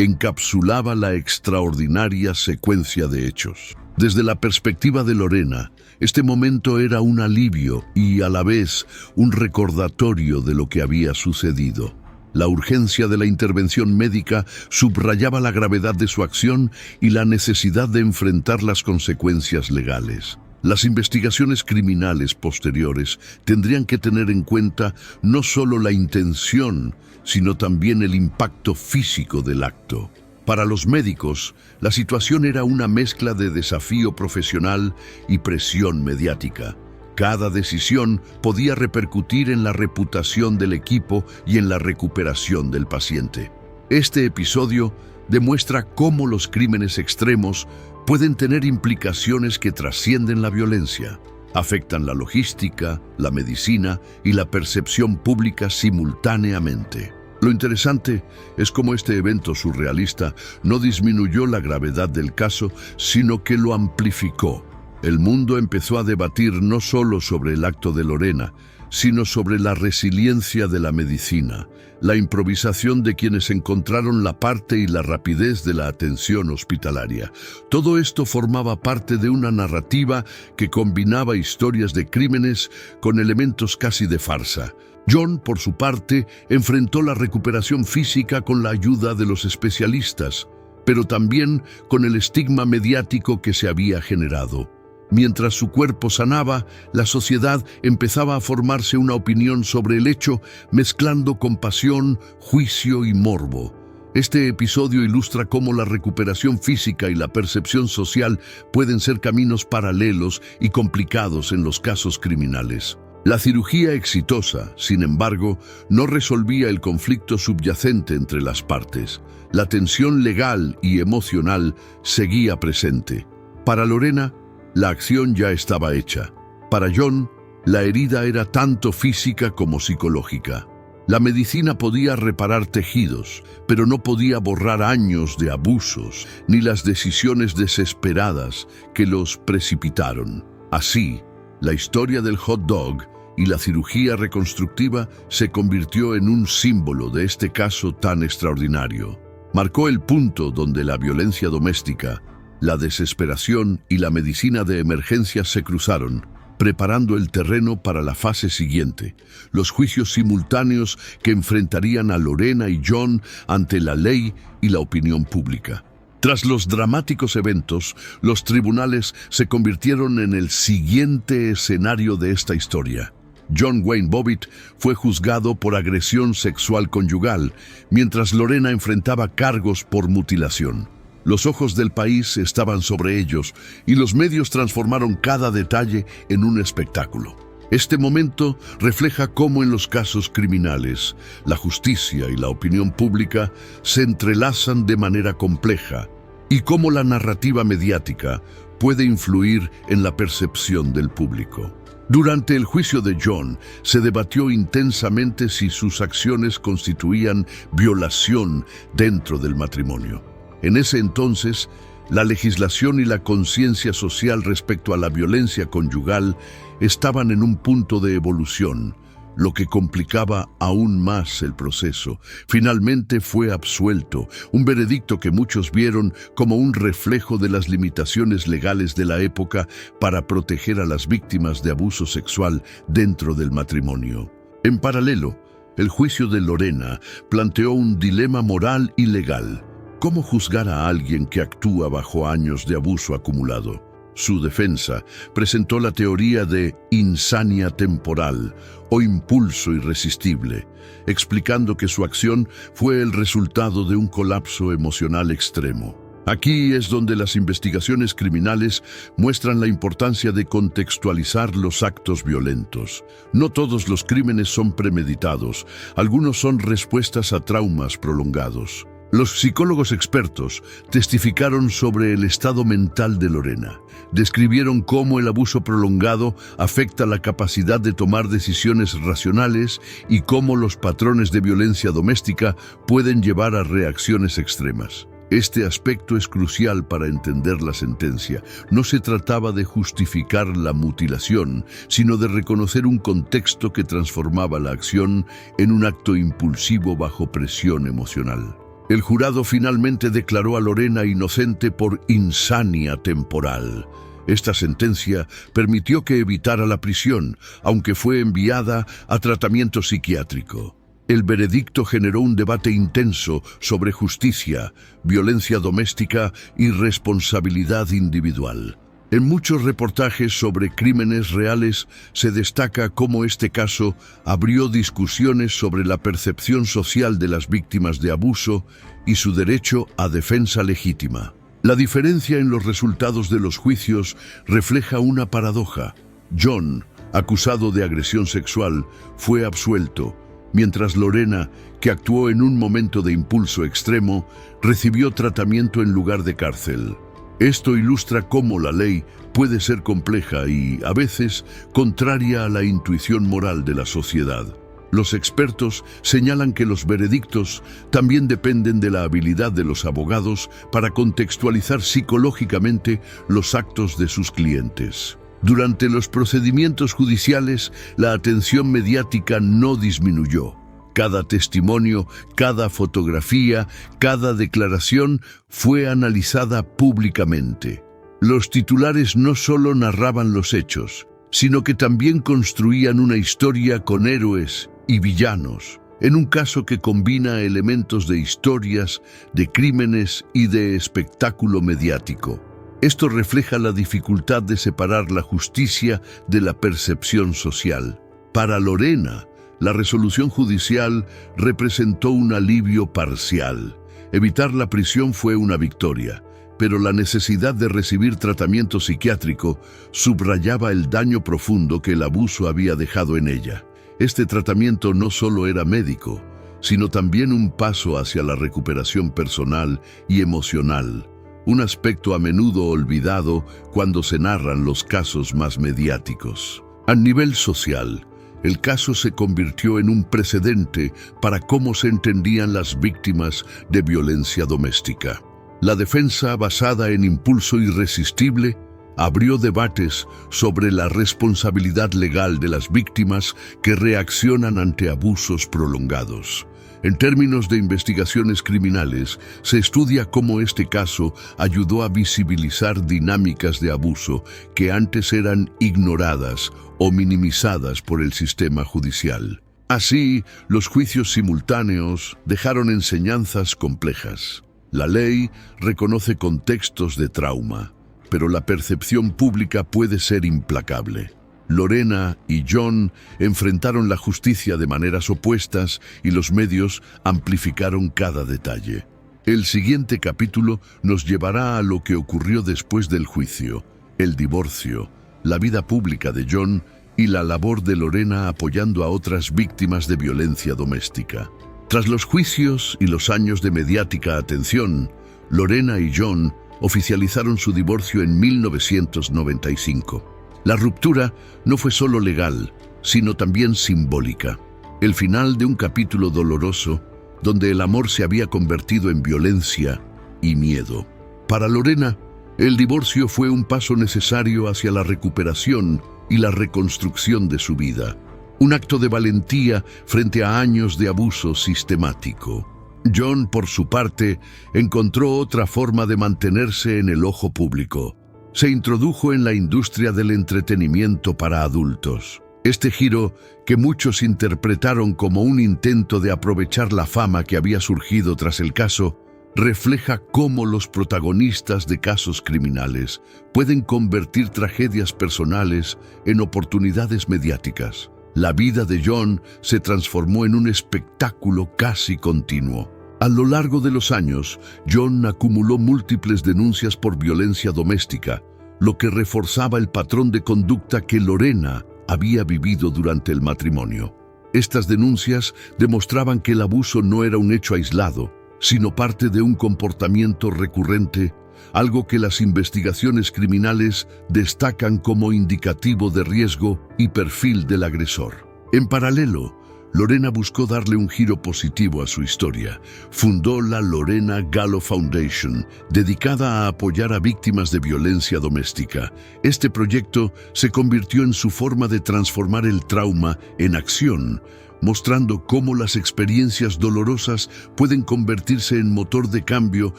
encapsulaba la extraordinaria secuencia de hechos. Desde la perspectiva de Lorena, este momento era un alivio y, a la vez, un recordatorio de lo que había sucedido. La urgencia de la intervención médica subrayaba la gravedad de su acción y la necesidad de enfrentar las consecuencias legales. Las investigaciones criminales posteriores tendrían que tener en cuenta no solo la intención, sino también el impacto físico del acto. Para los médicos, la situación era una mezcla de desafío profesional y presión mediática. Cada decisión podía repercutir en la reputación del equipo y en la recuperación del paciente. Este episodio demuestra cómo los crímenes extremos pueden tener implicaciones que trascienden la violencia. Afectan la logística, la medicina y la percepción pública simultáneamente. Lo interesante es cómo este evento surrealista no disminuyó la gravedad del caso, sino que lo amplificó. El mundo empezó a debatir no solo sobre el acto de Lorena, sino sobre la resiliencia de la medicina, la improvisación de quienes encontraron la parte y la rapidez de la atención hospitalaria. Todo esto formaba parte de una narrativa que combinaba historias de crímenes con elementos casi de farsa. John, por su parte, enfrentó la recuperación física con la ayuda de los especialistas, pero también con el estigma mediático que se había generado. Mientras su cuerpo sanaba, la sociedad empezaba a formarse una opinión sobre el hecho, mezclando compasión, juicio y morbo. Este episodio ilustra cómo la recuperación física y la percepción social pueden ser caminos paralelos y complicados en los casos criminales. La cirugía exitosa, sin embargo, no resolvía el conflicto subyacente entre las partes. La tensión legal y emocional seguía presente. Para Lorena, la acción ya estaba hecha. Para John, la herida era tanto física como psicológica. La medicina podía reparar tejidos, pero no podía borrar años de abusos, ni las decisiones desesperadas que los precipitaron. Así, la historia del hot dog y la cirugía reconstructiva se convirtió en un símbolo de este caso tan extraordinario. Marcó el punto donde la violencia doméstica, la desesperación y la medicina de emergencia se cruzaron, preparando el terreno para la fase siguiente, los juicios simultáneos que enfrentarían a Lorena y John ante la ley y la opinión pública. Tras los dramáticos eventos, los tribunales se convirtieron en el siguiente escenario de esta historia. John Wayne Bobbitt fue juzgado por agresión sexual conyugal, mientras Lorena enfrentaba cargos por mutilación. Los ojos del país estaban sobre ellos y los medios transformaron cada detalle en un espectáculo. Este momento refleja cómo en los casos criminales, la justicia y la opinión pública se entrelazan de manera compleja y cómo la narrativa mediática puede influir en la percepción del público. Durante el juicio de John, se debatió intensamente si sus acciones constituían violación dentro del matrimonio. En ese entonces, la legislación y la conciencia social respecto a la violencia conyugal estaban en un punto de evolución, lo que complicaba aún más el proceso. Finalmente fue absuelto, un veredicto que muchos vieron como un reflejo de las limitaciones legales de la época para proteger a las víctimas de abuso sexual dentro del matrimonio. En paralelo, el juicio de Lorena planteó un dilema moral y legal. ¿Cómo juzgar a alguien que actúa bajo años de abuso acumulado? Su defensa presentó la teoría de insania temporal o impulso irresistible, explicando que su acción fue el resultado de un colapso emocional extremo. Aquí es donde las investigaciones criminales muestran la importancia de contextualizar los actos violentos. No todos los crímenes son premeditados, algunos son respuestas a traumas prolongados. Los psicólogos expertos testificaron sobre el estado mental de Lorena. Describieron cómo el abuso prolongado afecta la capacidad de tomar decisiones racionales y cómo los patrones de violencia doméstica pueden llevar a reacciones extremas. Este aspecto es crucial para entender la sentencia. No se trataba de justificar la mutilación, sino de reconocer un contexto que transformaba la acción en un acto impulsivo bajo presión emocional. El jurado finalmente declaró a Lorena inocente por insania temporal. Esta sentencia permitió que evitara la prisión, aunque fue enviada a tratamiento psiquiátrico. El veredicto generó un debate intenso sobre justicia, violencia doméstica y responsabilidad individual. En muchos reportajes sobre crímenes reales se destaca cómo este caso abrió discusiones sobre la percepción social de las víctimas de abuso y su derecho a defensa legítima. La diferencia en los resultados de los juicios refleja una paradoja. John, acusado de agresión sexual, fue absuelto, mientras Lorena, que actuó en un momento de impulso extremo, recibió tratamiento en lugar de cárcel. Esto ilustra cómo la ley puede ser compleja y, a veces, contraria a la intuición moral de la sociedad. Los expertos señalan que los veredictos también dependen de la habilidad de los abogados para contextualizar psicológicamente los actos de sus clientes. Durante los procedimientos judiciales, la atención mediática no disminuyó. Cada testimonio, cada fotografía, cada declaración fue analizada públicamente. Los titulares no solo narraban los hechos, sino que también construían una historia con héroes y villanos, en un caso que combina elementos de historias, de crímenes y de espectáculo mediático. Esto refleja la dificultad de separar la justicia de la percepción social. Para Lorena, la resolución judicial representó un alivio parcial. Evitar la prisión fue una victoria, pero la necesidad de recibir tratamiento psiquiátrico subrayaba el daño profundo que el abuso había dejado en ella. Este tratamiento no solo era médico, sino también un paso hacia la recuperación personal y emocional, un aspecto a menudo olvidado cuando se narran los casos más mediáticos. A nivel social, el caso se convirtió en un precedente para cómo se entendían las víctimas de violencia doméstica. La defensa basada en impulso irresistible abrió debates sobre la responsabilidad legal de las víctimas que reaccionan ante abusos prolongados. En términos de investigaciones criminales, se estudia cómo este caso ayudó a visibilizar dinámicas de abuso que antes eran ignoradas o minimizadas por el sistema judicial. Así, los juicios simultáneos dejaron enseñanzas complejas. La ley reconoce contextos de trauma, pero la percepción pública puede ser implacable. Lorena y John enfrentaron la justicia de maneras opuestas y los medios amplificaron cada detalle. El siguiente capítulo nos llevará a lo que ocurrió después del juicio, el divorcio, la vida pública de John y la labor de Lorena apoyando a otras víctimas de violencia doméstica. Tras los juicios y los años de mediática atención, Lorena y John oficializaron su divorcio en 1995. La ruptura no fue solo legal, sino también simbólica. El final de un capítulo doloroso, donde el amor se había convertido en violencia y miedo. Para Lorena, el divorcio fue un paso necesario hacia la recuperación y la reconstrucción de su vida. Un acto de valentía frente a años de abuso sistemático. John, por su parte, encontró otra forma de mantenerse en el ojo público. Se introdujo en la industria del entretenimiento para adultos. Este giro, que muchos interpretaron como un intento de aprovechar la fama que había surgido tras el caso, refleja cómo los protagonistas de casos criminales pueden convertir tragedias personales en oportunidades mediáticas. La vida de John se transformó en un espectáculo casi continuo. A lo largo de los años, John acumuló múltiples denuncias por violencia doméstica, lo que reforzaba el patrón de conducta que Lorena había vivido durante el matrimonio. Estas denuncias demostraban que el abuso no era un hecho aislado, sino parte de un comportamiento recurrente, algo que las investigaciones criminales destacan como indicativo de riesgo y perfil del agresor. En paralelo, Lorena buscó darle un giro positivo a su historia. Fundó la Lorena Gallo Foundation, dedicada a apoyar a víctimas de violencia doméstica. Este proyecto se convirtió en su forma de transformar el trauma en acción, mostrando cómo las experiencias dolorosas pueden convertirse en motor de cambio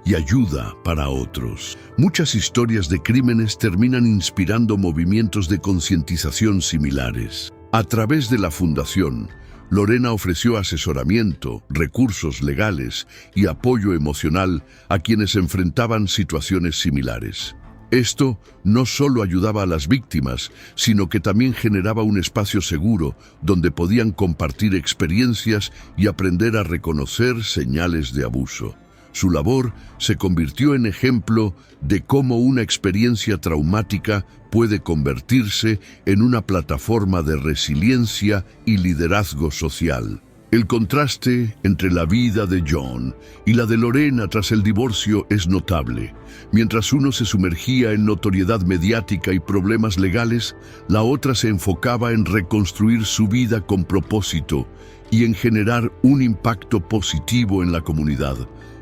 y ayuda para otros. Muchas historias de crímenes terminan inspirando movimientos de concientización similares. A través de la Fundación, Lorena ofreció asesoramiento, recursos legales y apoyo emocional a quienes enfrentaban situaciones similares. Esto no solo ayudaba a las víctimas, sino que también generaba un espacio seguro donde podían compartir experiencias y aprender a reconocer señales de abuso. Su labor se convirtió en ejemplo de cómo una experiencia traumática puede convertirse en una plataforma de resiliencia y liderazgo social. El contraste entre la vida de John y la de Lorena tras el divorcio es notable. Mientras uno se sumergía en notoriedad mediática y problemas legales, la otra se enfocaba en reconstruir su vida con propósito y en generar un impacto positivo en la comunidad.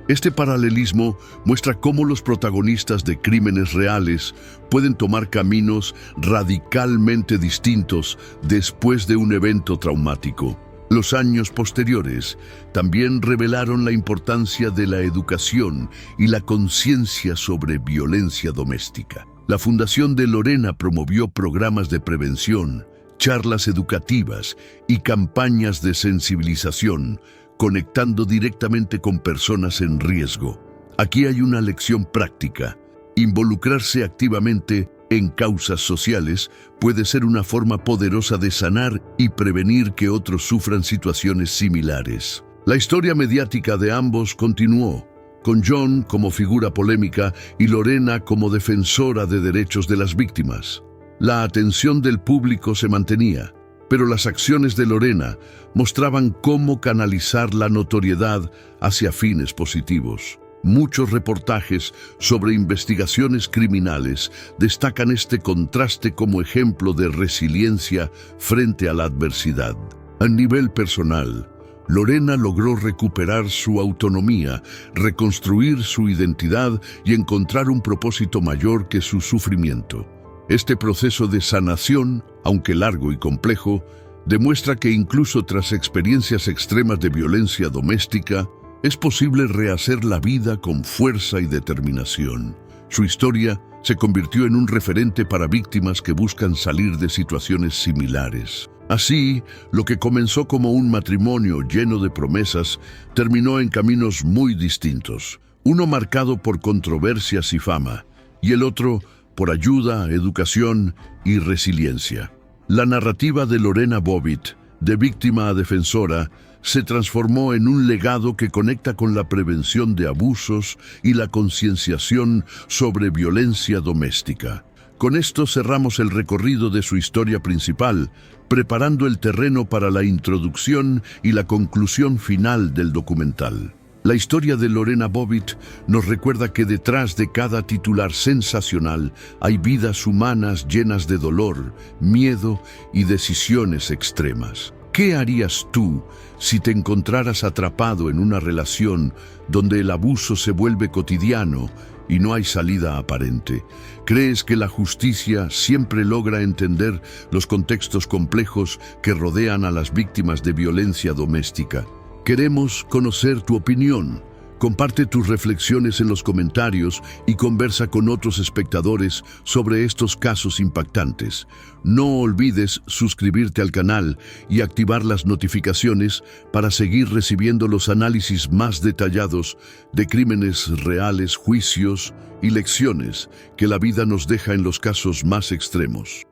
Este paralelismo muestra cómo los protagonistas de crímenes reales pueden tomar caminos radicalmente distintos después de un evento traumático. Los años posteriores también revelaron la importancia de la educación y la conciencia sobre violencia doméstica. La Fundación de Lorena promovió programas de prevención, charlas educativas y campañas de sensibilización, conectando directamente con personas en riesgo. Aquí hay una lección práctica. Involucrarse activamente en causas sociales puede ser una forma poderosa de sanar y prevenir que otros sufran situaciones similares. La historia mediática de ambos continuó, con John como figura polémica y Lorena como defensora de derechos de las víctimas. La atención del público se mantenía, pero las acciones de Lorena mostraban cómo canalizar la notoriedad hacia fines positivos. Muchos reportajes sobre investigaciones criminales destacan este contraste como ejemplo de resiliencia frente a la adversidad. A nivel personal, Lorena logró recuperar su autonomía, reconstruir su identidad y encontrar un propósito mayor que su sufrimiento. Este proceso de sanación, aunque largo y complejo, demuestra que incluso tras experiencias extremas de violencia doméstica, es posible rehacer la vida con fuerza y determinación. Su historia se convirtió en un referente para víctimas que buscan salir de situaciones similares. Así, lo que comenzó como un matrimonio lleno de promesas terminó en caminos muy distintos. Uno marcado por controversias y fama, y el otro por ayuda, educación y resiliencia. La narrativa de Lorena Bobbitt, de víctima a defensora, se transformó en un legado que conecta con la prevención de abusos y la concienciación sobre violencia doméstica. Con esto cerramos el recorrido de su historia principal, preparando el terreno para la introducción y la conclusión final del documental. La historia de Lorena Bobbitt nos recuerda que detrás de cada titular sensacional hay vidas humanas llenas de dolor, miedo y decisiones extremas. ¿Qué harías tú si te encontraras atrapado en una relación donde el abuso se vuelve cotidiano y no hay salida aparente? ¿Crees que la justicia siempre logra entender los contextos complejos que rodean a las víctimas de violencia doméstica? Queremos conocer tu opinión. Comparte tus reflexiones en los comentarios y conversa con otros espectadores sobre estos casos impactantes. No olvides suscribirte al canal y activar las notificaciones para seguir recibiendo los análisis más detallados de crímenes reales, juicios y lecciones que la vida nos deja en los casos más extremos.